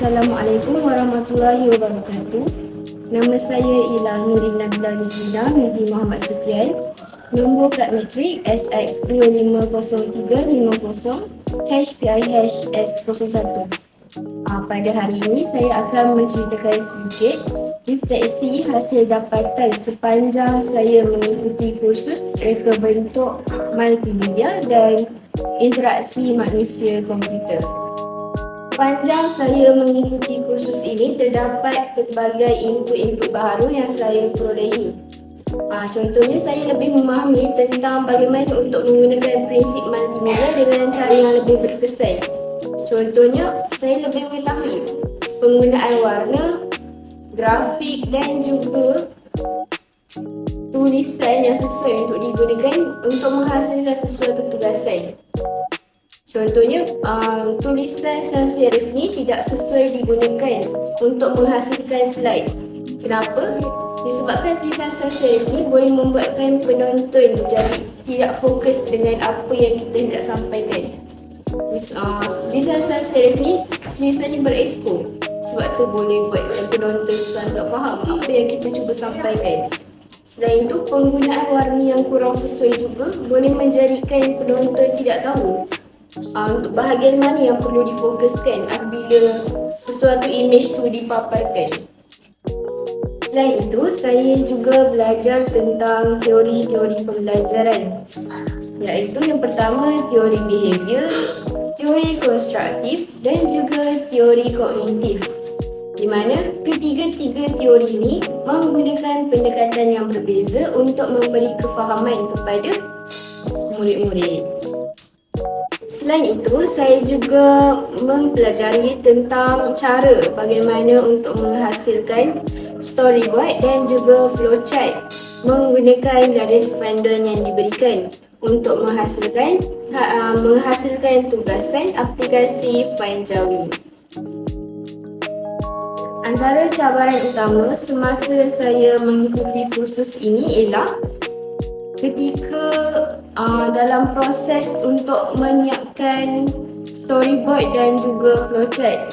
Assalamualaikum warahmatullahi wabarakatuh. Nama saya ialah Nurin Nabila Yusrina binti Muhammad Sufian. Nombor kad matrik SX250350 #PIHS01. Pada hari ini saya akan menceritakan sedikit refleksi hasil dapatan sepanjang saya mengikuti kursus reka bentuk multimedia dan interaksi manusia komputer. Sepanjang saya mengikuti kursus ini, terdapat pelbagai input-input baru yang saya perolehi. Contohnya, saya lebih memahami tentang bagaimana untuk menggunakan prinsip multimedia dengan cara yang lebih berkesan. Contohnya, saya lebih mengetahui penggunaan warna, grafik dan juga tulisan yang sesuai untuk digunakan untuk menghasilkan sesuatu tugasan. Contohnya, tulisan sans serif ni tidak sesuai digunakan untuk menghasilkan slide. Kenapa? Disebabkan tulisan sans serif ni boleh membuatkan penonton jadi tidak fokus dengan apa yang kita hendak sampaikan. Tulisan sans serif ni tulisannya berekor, sebab tu boleh buatkan penonton susah tak faham apa yang kita cuba sampaikan. Selain itu, penggunaan warna yang kurang sesuai juga boleh menjadikan penonton tidak tahu untuk bahagian mana yang perlu difokuskan apabila sesuatu imej tu dipaparkan. Selain itu, saya juga belajar tentang teori-teori pembelajaran, iaitu yang pertama teori behavior, teori konstruktif dan juga teori kognitif, di mana ketiga-tiga teori ini menggunakan pendekatan yang berbeza untuk memberi kefahaman kepada murid-murid. Selain itu, saya juga mempelajari tentang cara bagaimana untuk menghasilkan storyboard dan juga flowchart menggunakan garis panduan yang diberikan untuk menghasilkan tugasan aplikasi Find Jawi. Antara cabaran utama semasa saya mengikuti kursus ini ialah ketika dalam proses untuk menyiapkan storyboard dan juga flowchart,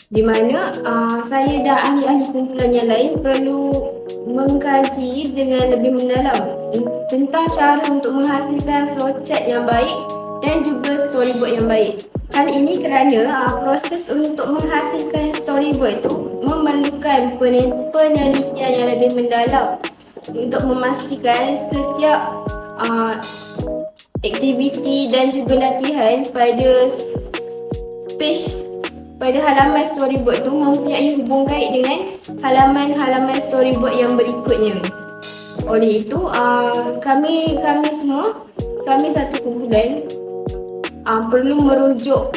di mana saya dan ahli-ahli kumpulan yang lain perlu mengkaji dengan lebih mendalam tentang cara untuk menghasilkan flowchart yang baik dan juga storyboard yang baik. Hal ini kerana proses untuk menghasilkan storyboard itu memerlukan penelitian yang lebih mendalam untuk memastikan setiap aktiviti dan juga latihan pada halaman storyboard tu mempunyai hubung kait dengan halaman-halaman storyboard yang berikutnya. Oleh itu, kami satu kumpulan perlu merujuk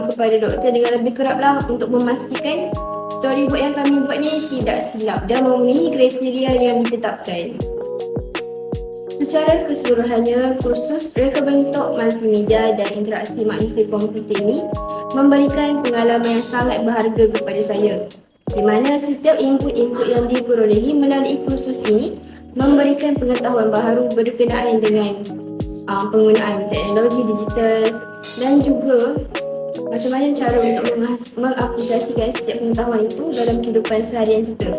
kepada doktor dengan lebih keraplah untuk memastikan storyboard yang kami buat ni tidak silap dan memenuhi kriteria yang ditetapkan. Secara keseluruhannya, kursus reka bentuk multimedia dan interaksi manusia komputer ini memberikan pengalaman yang sangat berharga kepada saya, di mana setiap input-input yang diperolehi melalui kursus ini memberikan pengetahuan baharu berkenaan dengan penggunaan teknologi digital dan juga macam mana cara untuk mengaplikasikan setiap pengetahuan itu dalam kehidupan seharian kita.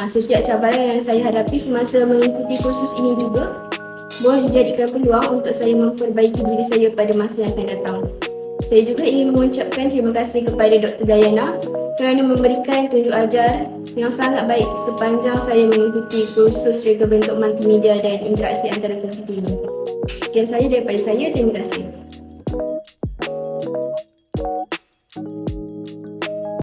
Setiap cabaran yang saya hadapi semasa mengikuti kursus ini juga boleh dijadikan peluang untuk saya memperbaiki diri saya pada masa yang akan datang. Saya juga ingin mengucapkan terima kasih kepada Dr. Dayana kerana memberikan tunjuk ajar yang sangat baik sepanjang saya mengikuti kursus reka bentuk multimedia dan interaksi antara komputer ini. Sekian sahaja daripada saya, terima kasih.